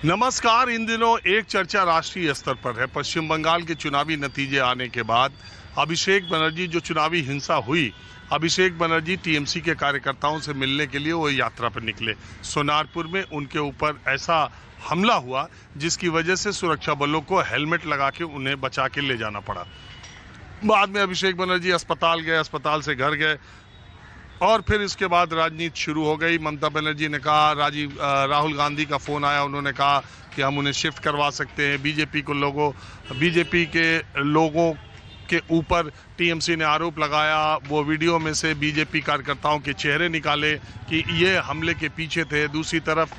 नमस्कार। इन दिनों एक चर्चा राष्ट्रीय स्तर पर है। पश्चिम बंगाल के चुनावी नतीजे आने के बाद अभिषेक बनर्जी जो चुनावी हिंसा हुई, अभिषेक बनर्जी टीएमसी के कार्यकर्ताओं से मिलने के लिए वो यात्रा पर निकले। सोनारपुर में उनके ऊपर ऐसा हमला हुआ जिसकी वजह से सुरक्षा बलों को हेलमेट लगा के उन्हें बचा के ले जाना पड़ा। बाद में अभिषेक बनर्जी अस्पताल गए, अस्पताल से घर गए और फिर इसके बाद राजनीति शुरू हो गई। ममता बनर्जी ने कहा, राहुल गांधी का फ़ोन आया, उन्होंने कहा कि हम उन्हें शिफ्ट करवा सकते हैं। बीजेपी के लोगों के ऊपर टीएमसी ने आरोप लगाया, वो वीडियो में से बीजेपी कार्यकर्ताओं के चेहरे निकाले कि ये हमले के पीछे थे। दूसरी तरफ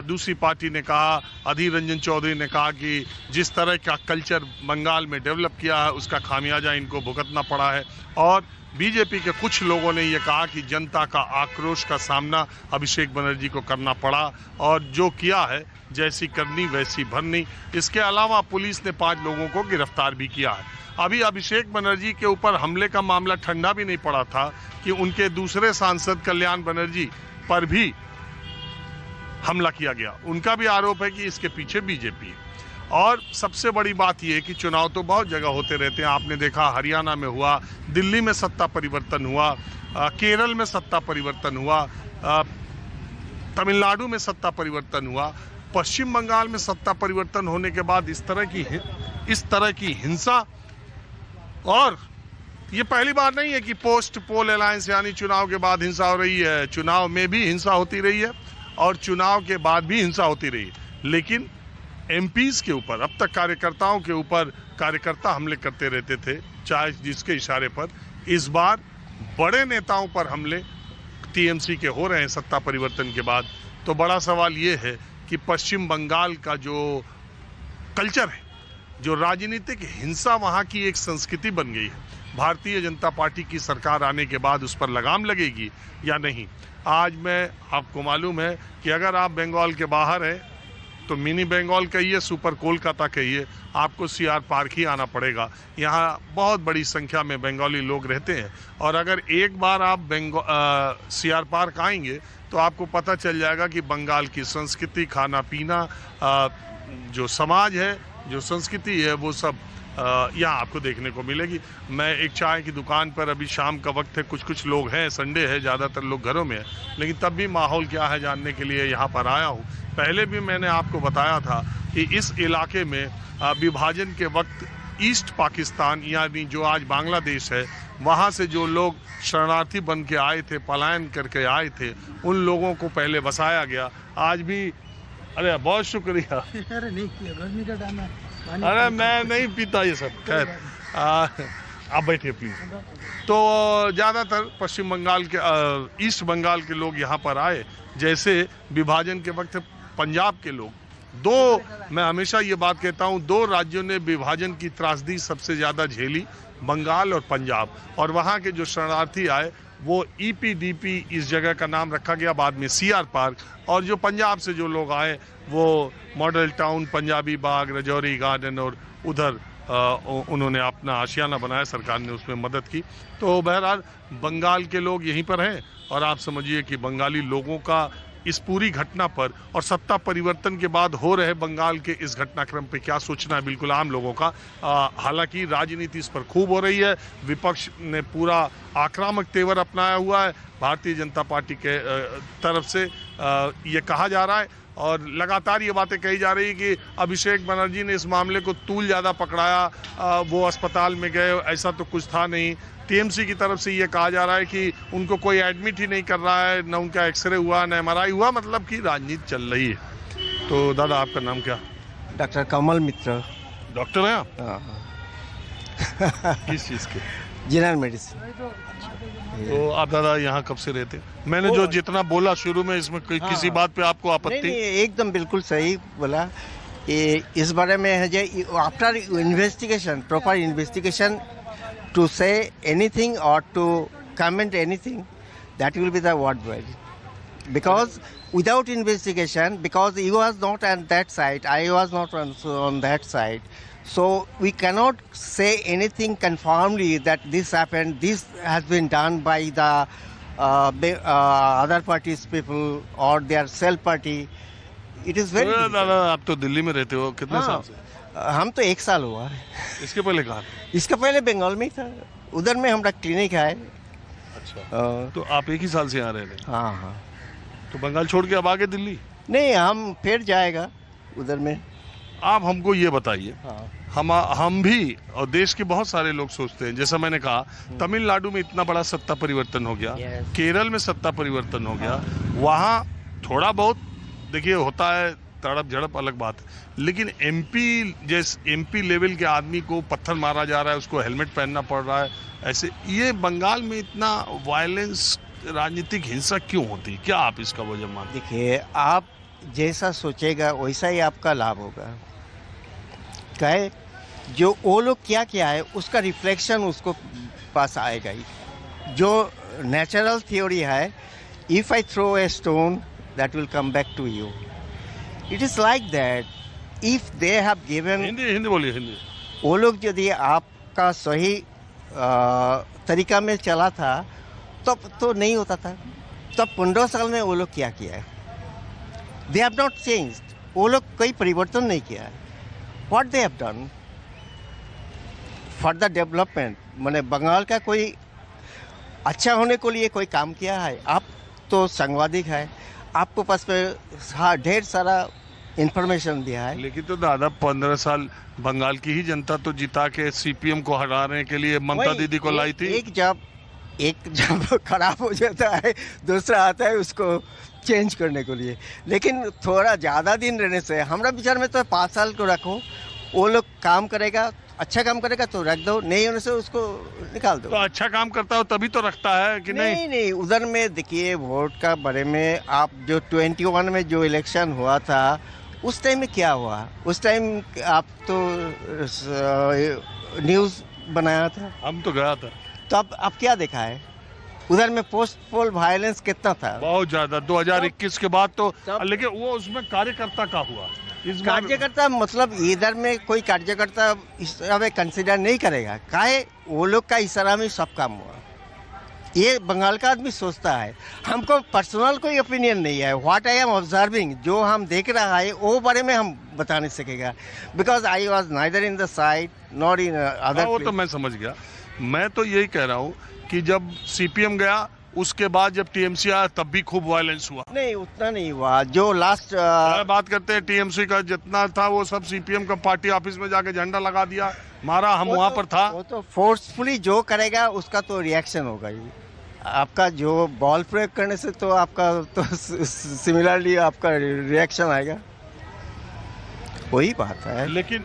दूसरी पार्टी ने कहा, अधीर रंजन चौधरी ने कहा कि जिस तरह का कल्चर बंगाल में डेवलप किया है उसका खामियाजा इनको भुगतना पड़ा है। और बीजेपी के कुछ लोगों ने यह कहा कि जनता का आक्रोश का सामना अभिषेक बनर्जी को करना पड़ा और जो किया है जैसी करनी वैसी भरनी। इसके अलावा पुलिस ने 5 लोगों को गिरफ्तार भी किया है। अभी अभिषेक बनर्जी के ऊपर हमले का मामला ठंडा भी नहीं पड़ा था कि उनके दूसरे सांसद कल्याण बनर्जी पर भी हमला किया गया। उनका भी आरोप है कि इसके पीछे बीजेपी है। और सबसे बड़ी बात यह है कि चुनाव तो बहुत जगह होते रहते हैं। आपने देखा हरियाणा में हुआ, दिल्ली में सत्ता परिवर्तन हुआ, केरल में सत्ता परिवर्तन हुआ, तमिलनाडु में सत्ता परिवर्तन हुआ। पश्चिम बंगाल में सत्ता परिवर्तन होने के बाद इस तरह की हिंसा, और ये पहली बार नहीं है कि पोस्ट पोल अलायंस यानी चुनाव के बाद हिंसा हो रही है। चुनाव में भी हिंसा होती रही है और चुनाव के बाद भी हिंसा होती रही है। लेकिन एमपीज के ऊपर अब तक कार्यकर्ताओं के ऊपर कार्यकर्ता हमले करते रहते थे, चाहे जिसके इशारे पर। इस बार बड़े नेताओं पर हमले टीएमसी के हो रहे हैं सत्ता परिवर्तन के बाद। तो बड़ा सवाल ये है कि पश्चिम बंगाल का जो कल्चर है, जो राजनीतिक हिंसा वहाँ की एक संस्कृति बन गई है, भारतीय जनता पार्टी की सरकार आने के बाद उस पर लगाम लगेगी या नहीं। आज मैं आपको मालूम है कि अगर आप बंगाल के बाहर हैं तो मिनी बंगाल कहिए, सुपर कोलकाता कहिए, आपको सीआर पार्क ही आना पड़ेगा। यहाँ बहुत बड़ी संख्या में बंगाली लोग रहते हैं और अगर एक बार आप सीआर पार्क आएंगे तो आपको पता चल जाएगा कि बंगाल की संस्कृति, खाना पीना, जो समाज है, जो संस्कृति है, वो सब यहाँ आपको देखने को मिलेगी। मैं एक चाय की दुकान पर, अभी शाम का वक्त है, कुछ लोग हैं, संडे है, ज़्यादातर लोग घरों में हैं, लेकिन तब भी माहौल क्या है जानने के लिए यहाँ पर आया हूँ। पहले भी मैंने आपको बताया था कि इस इलाके में विभाजन के वक्त ईस्ट पाकिस्तान यानी जो आज बांग्लादेश है, वहाँ से जो लोग शरणार्थी बन के आए थे, पलायन करके आए थे, उन लोगों को पहले बसाया गया। आज भी अरे बहुत शुक्रिया। अरे नहीं, गर्मी का टाइम है, अरे मैं नहीं पीता ये सब। खैर आप बैठिए प्लीज। तो ज़्यादातर पश्चिम बंगाल के ईस्ट बंगाल के लोग यहाँ पर आए, जैसे विभाजन के वक्त पंजाब के लोग। मैं हमेशा ये बात कहता हूँ, 2 राज्यों ने विभाजन की त्रासदी सबसे ज़्यादा झेली, बंगाल और पंजाब। और वहाँ के जो शरणार्थी आए वो ईपीडीपी इस जगह का नाम रखा गया, बाद में सीआर पार्क। और जो पंजाब से जो लोग आए वो मॉडल टाउन, पंजाबी बाग, रजौरी गार्डन और उधर उन्होंने अपना आशियाना बनाया, सरकार ने उसमें मदद की। तो बहरहाल बंगाल के लोग यहीं पर हैं और आप समझिए कि बंगाली लोगों का इस पूरी घटना पर और सत्ता परिवर्तन के बाद हो रहे बंगाल के इस घटनाक्रम पे क्या सोचना है बिल्कुल आम लोगों का। हालांकि राजनीति इस पर खूब हो रही है, विपक्ष ने पूरा आक्रामक तेवर अपनाया हुआ है। भारतीय जनता पार्टी के तरफ से ये कहा जा रहा है और लगातार ये बातें कही जा रही है कि अभिषेक बनर्जी ने इस मामले को तूल ज़्यादा पकड़ाया, वो अस्पताल में गए, ऐसा तो कुछ था नहीं। टीएमसी की तरफ से ये कहा जा रहा है कि उनको कोई एडमिट ही नहीं कर रहा है, न उनका एक्सरे हुआ, न एमआरआई हुआ, मतलब कि राजनीति चल रही है। तो दादा आपका नाम क्या? डॉक्टर कमल मित्र। डॉक्टर हैं आप? किस चीज़ के? General medicine. तो आप दादा यहाँ कब से रहते? मैंने जो जितना बोला शुरू में, इसमें किसी बात पे आपको आपत्ति? नहीं, एकदम बिल्कुल सही बोला। इस बारे में है जो after investigation, proper investigation, to say anything or to comment anything, that will be the word word. Because without investigation, because he was not on that side, I was not on that side, so we cannot say anything confirmly that this happened, this has been done by the other parties people or their self party. It is very दादा आप तो दिल्ली में रहते हो, कितने साल से? हम तो 1 साल हुआ है। इसके पहले कहाँ थे? इसका पहले बंगाल में ही था, उधर में हमारा क्लिनिक है। अच्छा, तो आप एक ही साल से यहाँ रह रहे हैं? हाँ हाँ। तो बंगाल छोड़ के अब आगे दिल्ली? नहीं, हम फिर जाएगा उधर में। आप हमको ये बताइए, हाँ। हम भी और देश के बहुत सारे लोग सोचते हैं, जैसा मैंने कहा तमिलनाडु में इतना बड़ा सत्ता परिवर्तन हो गया, Yes. केरल में सत्ता परिवर्तन हो गया, वहाँ थोड़ा बहुत देखिए होता है तड़प झड़प, अलग बात है, लेकिन एमपी लेवल के आदमी को पत्थर मारा जा रहा है, उसको हेलमेट पहनना पड़ रहा है, ऐसे ये बंगाल में इतना वायलेंस, राजनीतिक हिंसा क्यों होती है? क्या आप इसका वजह मानते हैं? देखिए, आप जैसा सोचेगा वैसा ही आपका लाभ होगा। कहे जो वो लोग क्या किया है उसका रिफ्लेक्शन उसको पास आएगा ही। जो नेचुरल थ्योरी है, if I throw a stone that will come back to you, it is like that. If they have given, Hindi बोलिए, हिंदी। वो लोग यदि आपका सही तरीका में चला था तब तो नहीं होता था। तब 15 साल में वो लोग क्या किया है? They have not changed. वो लोग कोई परिवर्तन नहीं किया है। What they have done for the development, मैंने बंगाल का कोई अच्छा होने को लिए कोई काम किया है? आप तो सांबादिक है, आपको पास में ढेर सारा इंफॉर्मेशन दिया है। लेकिन तो दादा 15 साल बंगाल की ही जनता तो जिता के सीपीएम को हराने के लिए ममता दीदी को लाई थी। एक जब खराब हो जाता है दूसरा आता है उसको चेंज करने के लिए। लेकिन थोड़ा ज़्यादा दिन रहने से हमारा विचार में तो 5 साल को रखो, वो लोग काम करेगा, अच्छा काम करेगा तो रख दो, नहीं होने से उसको निकाल दो। तो अच्छा काम करता हो तभी तो रखता है कि नहीं? नहीं, उधर में देखिए वोट का बारे में, आप जो 21 में जो इलेक्शन हुआ था उस टाइम में क्या हुआ? उस टाइम आप तो न्यूज़ बनाया था, हम तो गया था। तो अब क्या देखा है? उधर में पोस्ट पोल वायलेंस कितना था? बहुत ज्यादा 2021 के बाद तो। लेकिन वो उसमें कार्यकर्ता का हुआ इस बार। कार्यकर्ता मतलब इधर में कोई कार्यकर्ता इस तरह में कंसिडर नहीं करेगा। काहे? वो लोग का इशारा में सब काम हुआ। ये बंगाल का आदमी सोचता है। हमको पर्सनल कोई ओपिनियन नहीं है। व्हाट आई एम ऑब्जर्विंग, जो हम देख रहा है वो बारे में हम बता नहीं सकेगा, because I was neither in the side not in other. वो तो मैं समझ गया। मैं तो यही कह रहा हूँ कि जब सीपीएम गया उसके बाद जब टीएमसी आया तब भी खूब वायलेंस हुआ। नहीं, उतना नहीं हुआ। जो लास्ट बात करते हैं टीएमसी का जितना था वो सब सीपीएम का पार्टी ऑफिस में जाके झंडा लगा दिया, मारा, हम वहाँ पर था। वो तो फोर्सफुली जो करेगा उसका तो रिएक्शन होगा ही। आपका जो बॉल प्रयोग करने से तो आपका तो सिमिलरली आपका रिएक्शन आएगा, वही बात है। लेकिन